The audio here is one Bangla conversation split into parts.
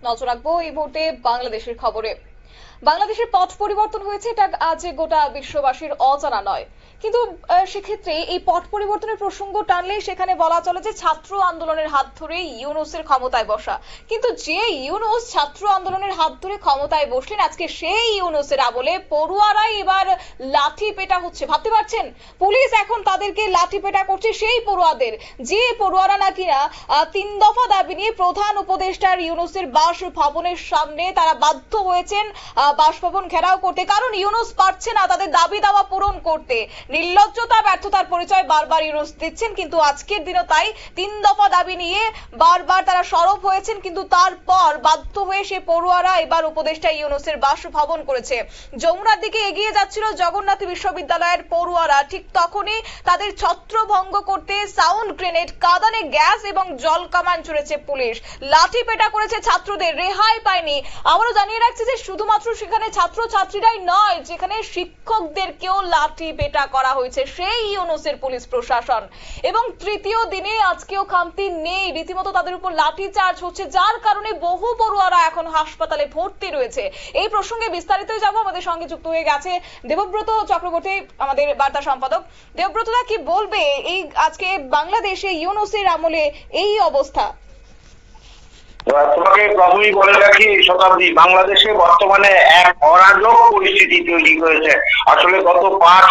নজর রাখবো এই মুহূর্তে বাংলাদেশের খবরে। বাংলাদেশের পথ পরিবর্তন হয়েছে, এটা আজ গোটা বিশ্ববাসীর অজানা নয়। কিন্তু সেক্ষেত্রে এই পথ পরিবর্তনের প্রসঙ্গ টানলে সেখানে বলা চলে যে ছাত্র আন্দোলনের হাত ধরে ইউনূসের ক্ষমতায় বসা। কিন্তু যে ইউনূস ছাত্র আন্দোলনের হাত ধরে ক্ষমতায় বসলেন, আজকে সেই ইউনূসের আমলে পড়ুয়ারাই এবার লাঠি পেটা হচ্ছে। ভাবতে পারছেন, পুলিশ এখন তাদেরকে লাঠি পেটা করছে সেই পড়ুয়াদের, যে পড়ুয়ারা নাকি 3 দফা দাবি নিয়ে প্রধান উপদেষ্টার ইউনূসের বাসভবনের সামনে তারা বাধ্য হয়েছেন বাসভবন ঘেরাও করতে, কারণ ইউনূস পারছে না তাদের দাবি দাওয়া পূরণ করতে। নির্লজ্জতা, ব্যর্থতার পরিচয় বারবার ইউনূস দিচ্ছেন, কিন্তু আজকের দিনও তাই 3 দফা দাবি নিয়ে বারবার তারা সরব হয়েছেন। কিন্তু তারপর বাধ্য হয়ে সেই পড়ুয়ারা এবার উপদেষ্টা ইউনূসের বাসভবন করেছে। যমুনার দিকে এগিয়ে যাচ্ছিল জগন্নাথ বিশ্ববিদ্যালয়ের পড়ুয়ারা, ঠিক তখনই তাদের ছত্রভঙ্গ করতে সাউন্ড গ্রেনেড, কাঁদানে গ্যাস এবং জল কামান ছুড়েছে পুলিশ। লাঠি পেটা করেছে ছাত্রদের, রেহাই পায়নি। আবারও জানিয়ে রাখছি যে শুধুমাত্র সেখানে ছাত্র ছাত্রীরাই নয়, যেখানে শিক্ষকদেরকেও লাঠি পেটা করা হয়েছে সেই ইউনূসের পুলিশ প্রশাসন। এবং তৃতীয় দিনে আজকেও খামতি নেই, রীতিমতো তাদের উপর লাঠি চার্জ হচ্ছে, যার কারণে বহু পড়ুয়ারা এখন হাসপাতালে ভর্তি রয়েছে। এই প্রসঙ্গে বিস্তারিত যাব, আমাদের সঙ্গে যুক্ত হয়ে গেছে দেবব্রত চক্রবর্তী, আমাদের বার্তা সম্পাদক। দেবব্রতদা, কি বলবে এই আজকে বাংলাদেশে ইউনূসের আমলে এই অবস্থা? তোমাকে প্রথমেই বলে রাখি শতাব্দী, বাংলাদেশে বর্তমানে এক অরাজক পরিস্থিতি তৈরি হয়েছে। আসলে গত 5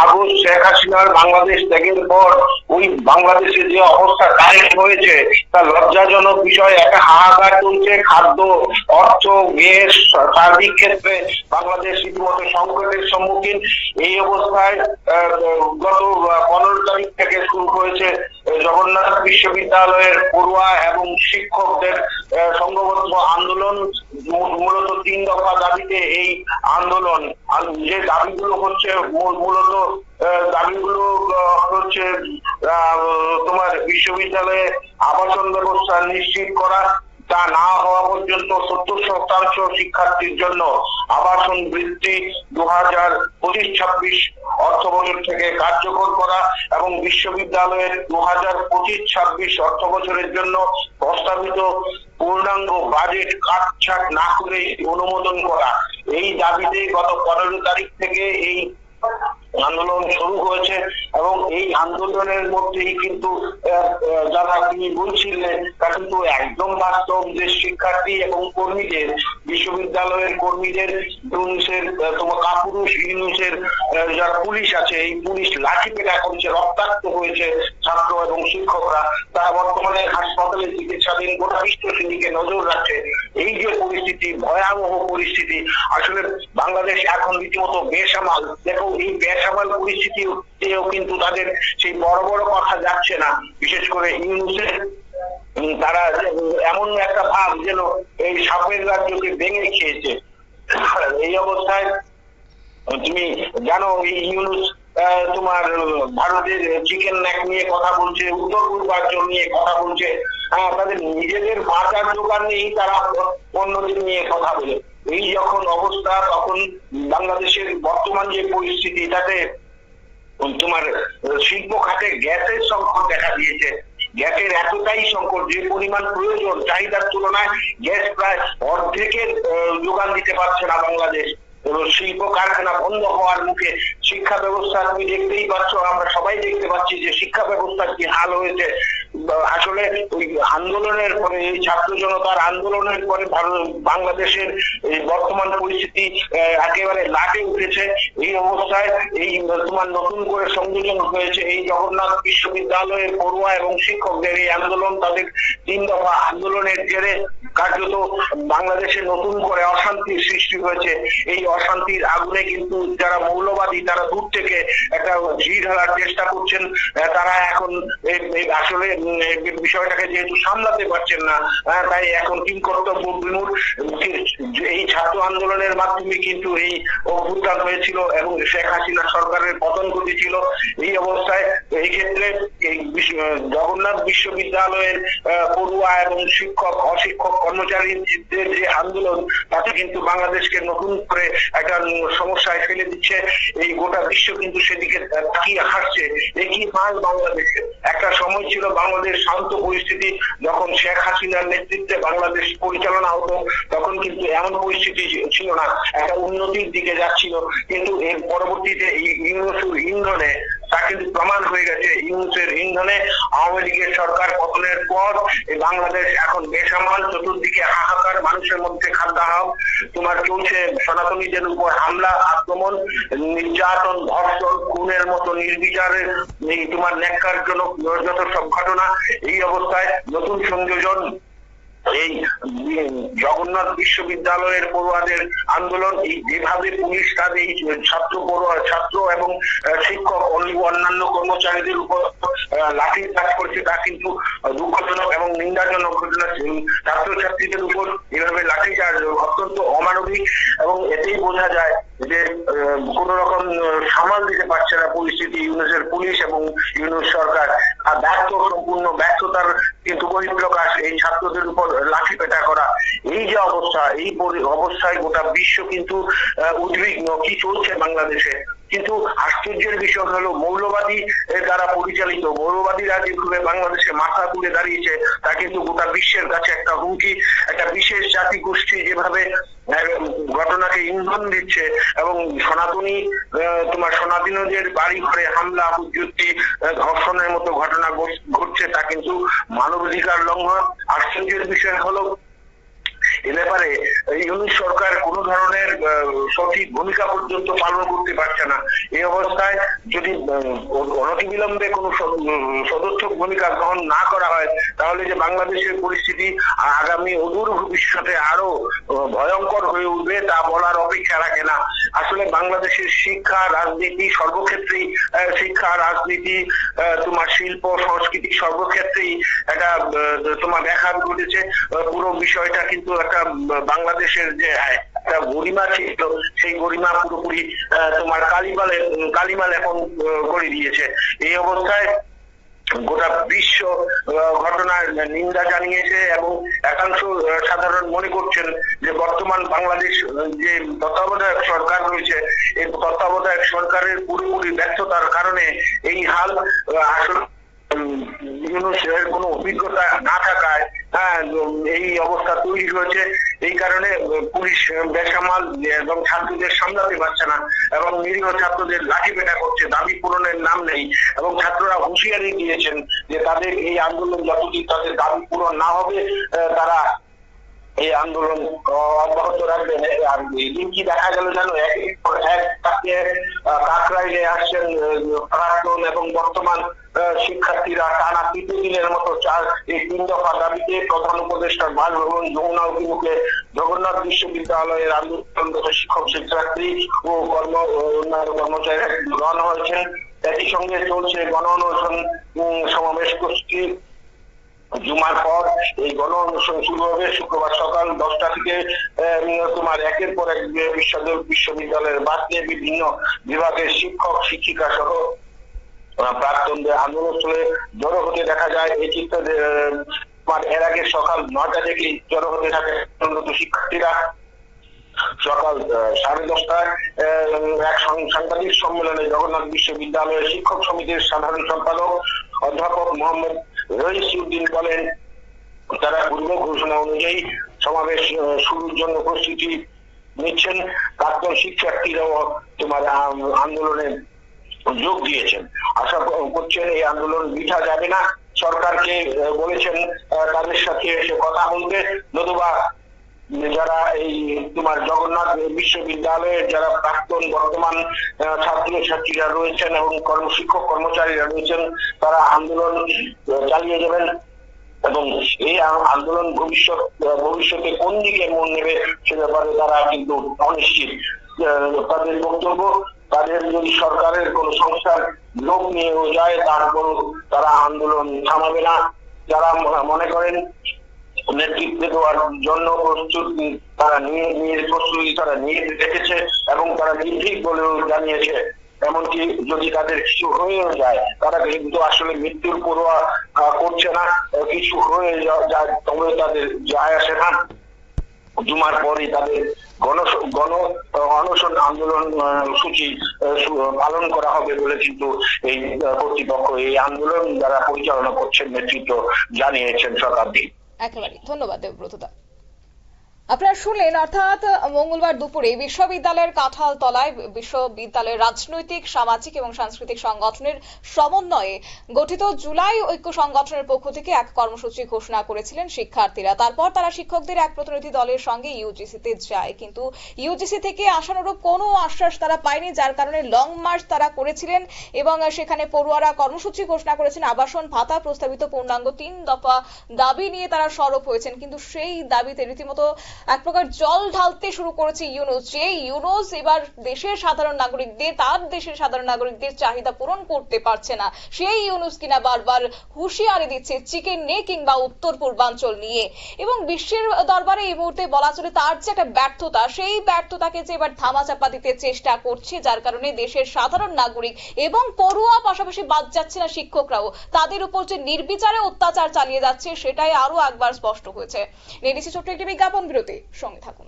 আগস্ট শেখ হাসিনার বাংলাদেশ ত্যাগের পর ওই বাংলাদেশে যে অবস্থা কায়েম হয়েছে তা লজ্জাজনক বিষয়। একটা হাহাকার চলছে, খাদ্য, অর্থ, গ্যাস, সার্বিক ক্ষেত্রে বাংলাদেশ রীতিমতো সংকটের সম্মুখীন। এই অবস্থায় গত 15 তারিখ থেকে শুরু হয়েছে জগন্নাথ বিশ্ববিদ্যালয়ের পড়ুয়া এবং শিক্ষকদের সংঘবদ্ধ আন্দোলন। মূলত 3 দফা দাবিতে এই আন্দোলন। যে দাবিগুলো হচ্ছে মূলত দাবিগুলো হচ্ছে তোমার বিশ্ববিদ্যালয়ে আবাসন ব্যবস্থা নিশ্চিত করা, তা না হওয়া পর্যন্ত 70% শিক্ষার্থীর জন্য আবাসন বৃত্তি 2025-26 অর্থ বছর থেকে কার্যকর করা এবং বিশ্ববিদ্যালয়ের 2025-26 অর্থ বছরের জন্য প্রস্তাবিত পূর্ণাঙ্গ বাজেট কাটছাট না করে অনুমোদন করা। এই দাবিতে গত 15 তারিখ থেকে এই আন্দোলন শুরু হয়েছে এবং এই আন্দোলনের মধ্যেই কিন্তু যারা তিনি বলছিলেন তা কিন্তু একদম বাস্তব, যে শিক্ষার্থী এবং কর্মীদের, বিশ্ববিদ্যালয়ের কর্মীদের ইউনূসের তোমার কাপুরুষ ইউনূসের যারা পুলিশ আছে, এই পুলিশ লাঠি পেটা করছে, রক্তাক্ত হয়েছে ছাত্র এবং শিক্ষকরা। তারা বর্তমানে হাসপাতালে চিকিৎসাধীন, গোটা বিশ্বের দিকে নজর রাখছে। এই যে পরিস্থিতি, ভয়াবহ পরিস্থিতি, আসলে বাংলাদেশ এখন রীতিমতো বেসামাল। দেখো, এই বেসামাল পরিস্থিতিও কিন্তু তাদের সেই বড় বড় কথা যাচ্ছে না। বিশেষ করে ইউনূসের তারা এমন একটা ভাব যেন এই সাপের রাজ্যকে ভেঙে খেয়েছে। এই অবস্থায় তুমি জানো, এই ইউনূস তোমার ভারতের চিকেন নেক নিয়ে কথা বলছে, উত্তর পূর্বাঞ্চল নিয়ে কথা বলছে। তাদের নিজেদের বাজার দোকান নেই, তারা অন্যদের নিয়ে কথা বলে। এই যখন অবস্থা, তখন বাংলাদেশের বর্তমান যে পরিস্থিতি, তাতে তোমার শিল্প খাতে গ্যাসের সংকট দেখা দিয়েছে। গ্যাসের এতটাই সংকট, যে পরিমাণ প্রয়োজন চাহিদার তুলনায় গ্যাস প্রায় অর্ধেকের যোগান দিতে পারছে না বাংলাদেশ। শিল্প কারখানা বন্ধ হওয়ার মুখে। শিক্ষা ব্যবস্থা তুমি দেখতেই পাচ্ছ, আমরা সবাই দেখতে পাচ্ছি যে শিক্ষা ব্যবস্থার কি হাল হয়েছে। আসলে ওই আন্দোলনের পরে, এই ছাত্র জনতার আন্দোলনের পরে বাংলাদেশের বর্তমান পরিস্থিতি একেবারে লাটে উঠেছে। এই অবস্থায় এই তোমার নতুন করে সংযোজন হয়েছে এই জগন্নাথ বিশ্ববিদ্যালয়ের পড়ুয়া এবং শিক্ষকদের এই আন্দোলন। তাদের 3 দফা আন্দোলনের জেরে কার্যত বাংলাদেশে নতুন করে অশান্তির সৃষ্টি হয়েছে। এই অশান্তির আগুনে কিন্তু যারা মৌলবাদী, তারা দূর থেকে একটা ঘি ঢালার চেষ্টা করছেন। তারা এখন আসলে বিষয়টাকে যেহেতু সামলাতে পারছেন না, তাই এখন কিংকর্তব্য বিমূঢ়। এই ছাত্র আন্দোলনের মাধ্যমে কিন্তু এই অভ্যুত্থান হয়েছিল এবং শেখ হাসিনা সরকারের পতন ঘটেছিল। এই অবস্থায় এই ক্ষেত্রে এই জগন্নাথ বিশ্ববিদ্যালয়ের পড়ুয়া এবং শিক্ষক অশিক্ষক কর্মচারীদের যে আন্দোলন, তাতে কিন্তু বাংলাদেশকে নতুন করে একটা সমস্যায় ফেলে দিচ্ছে। এই গোটা বিশ্ব কিন্তু সেদিকে তাকিয়ে হাসছে। একই হাল বাংলাদেশের। একটা সময় ছিল বাংলাদেশ শান্ত পরিস্থিতি, যখন শেখ হাসিনার নেতৃত্বে বাংলাদেশ পরিচালনা হতো, তখন কিন্তু এমন পরিস্থিতি ছিল না, একটা উন্নতির দিকে যাচ্ছিল। কিন্তু এর পরবর্তীতে এই ইউনূসের ইন্ধনে তা কিন্তু প্রমাণ হয়ে গেছে। ইউনূসের ইন্ধনে আওয়ামী লীগের সরকার পতনের পর এই বাংলাদেশ এখন বেসামাল, চতুর্দিকে হাহাকার, মানুষের মধ্যে খাদ্যাভাব, তোমার চলছে সনাতনীদের উপর হামলা, আক্রমণ, নির্যাতন, ধর্ষণ, খুনের মতো নির্বিচারে এই তোমার ন্যাক্কারজনক যত সব ঘটনা। এই অবস্থায় নতুন সংযোজন এই জগন্নাথ বিশ্ববিদ্যালয়ের পড়ুয়াদের আন্দোলন, এই যেভাবে পুলিশ তাদের এই ছাত্র এবং শিক্ষক অন্যান্য কর্মচারীদের উপর লাঠিচার্জ করছে, তা কিন্তু দুঃখজনক এবং নিন্দাজনক ঘটনা। ছাত্রছাত্রীদের উপর এভাবে লাঠিচার্জ অত্যন্ত অমানবিক, এবং এতেই বোঝা যায় যে কোন রকম সামাল দিতে পারছে না পরিস্থিতি ইউনূসের পুলিশ এবং ইউনূস সরকার। আর সম্পূর্ণ ব্যর্থতার কিন্তু বহিঃপ্রকাশ এই ছাত্রদের উপর লাঠি পেটা করা। এই যে অবস্থা, এই অবস্থায় গোটা বিশ্ব কিন্তু উদ্বিগ্ন কি চলছে বাংলাদেশে। কিন্তু আশ্চর্যের বিষয় হলো, মৌলবাদী দ্বারা পরিচালিত মৌলবাদীরা যেভাবে বাংলাদেশে মাথা তুলে দাঁড়িয়েছে, তা কিন্তু গোটা বিশ্বের কাছে একটা হুমকি। একটা বিশেষ জাতি গোষ্ঠী যেভাবে ঘটনাকে ইন্ধন দিচ্ছে এবং সনাতনীদের বাড়ি ঘরে হামলা, হুজ্জুতি, ধর্ষণের মতো ঘটনা ঘটছে, তা কিন্তু মানবাধিকার লঙ্ঘন। আশ্চর্যের বিষয় হলো, এ ব্যাপারে ইউনূস সরকার কোন ধরনের সঠিক ভূমিকা পর্যন্ত পালন করতে পারছে না। এই অবস্থায় যদি অনতিবিলম্বে কোনো সদর্থক ভূমিকা গ্রহণ না করা হয়, তাহলে যে বাংলাদেশের পরিস্থিতি আগামী অদূর ভবিষ্যতে আরো ভয়ঙ্কর হয়ে উঠবে, তা বলার অপেক্ষা রাখে না। আসলে বাংলাদেশের শিক্ষা, রাজনীতি সর্বক্ষেত্রেই, শিক্ষা, রাজনীতি, তোমার শিল্প, সংস্কৃতি সর্বক্ষেত্রেই একটা তোমার ব্যাঘাত ঘটেছে। পুরো বিষয়টা কিন্তু একটা বাংলাদেশের যে একটা গরিমা ছিল, সেই গরিমা পুরোপুরি তোমার কালিমাল এখন করে দিয়েছে। এই অবস্থায় গোটা বিশ্ব ঘটনার নিন্দা জানিয়েছে এবং একাংশ সাধারণ মনে করছেন যে বর্তমান বাংলাদেশ যে তত্ত্বাবধায়ক সরকার রয়েছে, এই তত্ত্বাবধায়ক সরকারের পুরোপুরি ব্যর্থতার কারণে এই হাল। আসলে ইউনূসের কোনো অভিজ্ঞতা না থাকায় এই অবস্থা তৈরি হয়েছে। এই কারণে পুলিশ বেসামাল এবং ছাত্রদের সামলাতে পারছে না এবং নিরীহ ছাত্রদের লাঠি পেটা করছে, দাবি পূরণের নাম নেই। এবং ছাত্ররা হুঁশিয়ারি দিয়েছেন যে তাদের এই আন্দোলন যতদিন তাদের দাবি পূরণ না হবে, তারা এই আন্দোলন অব্যাহত রাখবেন। আর এদিন কি দেখা গেল জানো, কাকরাইলে আসছেন প্রাক্তন এবং বর্তমান শিক্ষার্থীরা টানা 3 দিনের মতো এই 3 দফা দাবিতে প্রধান উপদেষ্টার বাসভবন যমুনা অভিমুখে জগন্নাথ বিশ্ববিদ্যালয়ের আন্দোলনরত শিক্ষক, শিক্ষার্থী ও অন্যান্য কর্মচারীরা রওনা হয়েছেন। একই সঙ্গে চলছে গণ অনশন সমাবেশ প্রস্তুতি। জুমার পর এই গণ অনশন শুরু হবে শুক্রবার সকাল 10টা থেকে। তোমার একের পর এক বিশ্ববিদ্যালয়ের বাদ দিয়ে বিভিন্ন বিভাগের শিক্ষক, শিক্ষিকা সহ প্রাক্তনদের আন্দোলনস্থলে জড়ো হতে দেখা যায়। এই চিত্র এর আগে সকাল 9টা থেকে জড়ো হতে থাকে শিক্ষার্থীরা। সকাল 10:30টায় এক সাংবাদিক সম্মেলনে জগন্নাথ বিশ্ববিদ্যালয়ের শিক্ষক সমিতির সাধারণ সম্পাদক অধ্যাপক মোহাম্মদ রইসউদ্দিন বলেন, তারা পূর্ব ঘোষণা অনুযায়ী সমাবেশ শুরুর জন্য প্রস্তুতি নিচ্ছেন। প্রাক্তন শিক্ষার্থীরাও তোমার আন্দোলনে যোগ দিয়েছেন। আশা করছেন এই আন্দোলন বৃথা যাবে না। সরকারকে বলেছেন তাদের সাথে এসে কথা বলতে, নতুবা যারা এই তোমার জগন্নাথ বিশ্ববিদ্যালয়ের যারা প্রাক্তন বর্তমান ছাত্রছাত্রীরা রয়েছেন এবং শিক্ষক কর্মচারীরা রয়েছেন, তারা আন্দোলন চালিয়ে যাবেন এবং এই আন্দোলন ভবিষ্যতে কোন দিকে মন নেবে সে ব্যাপারে তারা কিন্তু অনিশ্চিত। তাদের বক্তব্য, তাদের যদি সরকারের কোন সংস্থার লোক নিয়েও যায়, তারপর তারা আন্দোলন থামাবে না। যারা মনে করেন নেতৃত্ব দেওয়ার জন্য প্রস্তুতি তারা নিয়ে রেখেছে এবং তারা নির্ভীক বলেও জানিয়েছে। এমনকি যদি তাদের কিছু হয়েও যায়, তারা কিন্তু আসলে মৃত্যুর পরোয়া করছে না। কিছু হয়ে যায় তবে তাদের যায় আসে না। জুমার পরই তাদের গণ অনশন আন্দোলন সূচি পালন করা হবে বলে কিন্তু এই কর্তৃপক্ষ, এই আন্দোলন যারা পরিচালনা করছেন নেতৃত্ব জানিয়েছেন শতাব্দী। একেবারে ধন্যবাদ দেবব্রতদা। আপনারা শুনলেন, অর্থাৎ মঙ্গলবার দুপুরে বিশ্ববিদ্যালয়ের কাঁঠাল তলায় বিশ্ববিদ্যালয়ের রাজনৈতিক, সামাজিক এবং সাংস্কৃতিক সংগঠনের সমন্বয়ে গঠিত জুলাই ঐক্য সংগঠনের পক্ষ থেকে এক কর্মসূচি ঘোষণা করেছিলেন শিক্ষার্থীরা। তারপর তারা শিক্ষকদের এক প্রতিনিধি দলের সঙ্গে ইউজিসিতে যায়, কিন্তু ইউজিসি থেকে আশানুরূপ কোনো আশ্বাস তারা পায়নি, যার কারণে লং মার্চ তারা করেছিলেন এবং সেখানে পড়ুয়ারা কর্মসূচি ঘোষণা করেছেন। আবাসন ভাতা প্রস্তাবিত পূর্ণাঙ্গ 3 দফা দাবি নিয়ে তারা সরব হয়েছেন, কিন্তু সেই দাবিতে রীতিমতো এক প্রকার জল ঢালতে শুরু করেছে ইউনূস। যে ইউনূস এবার দেশের সাধারণ নাগরিকদের চাহিদা পূরণ করতে পারছে না, সেই ইউনূস কিনা বারবার হুঁশিয়ারি দিচ্ছে চিকেন নিয়ে কিংবা উত্তর পূর্বাঞ্চল নিয়ে। এবং বিশ্বের দরবারে এই মুহূর্তে বলা চলে তার যে একটা ব্যর্থতা, সেই ব্যর্থতাকে যে এবার ধামাচাপা দিতে চেষ্টা করছে, যার কারণে দেশের সাধারণ নাগরিক এবং পড়ুয়া, পাশাপাশি বাদ যাচ্ছে না শিক্ষকরাও, তাদের উপর যে নির্বিচারে অত্যাচার চালিয়ে যাচ্ছে সেটাই আরো একবার স্পষ্ট হয়েছে। নিয়ে নিচ্ছি ছোট্ট একটি বিজ্ঞাপন বিরতি, সঙ্গে থাকুন।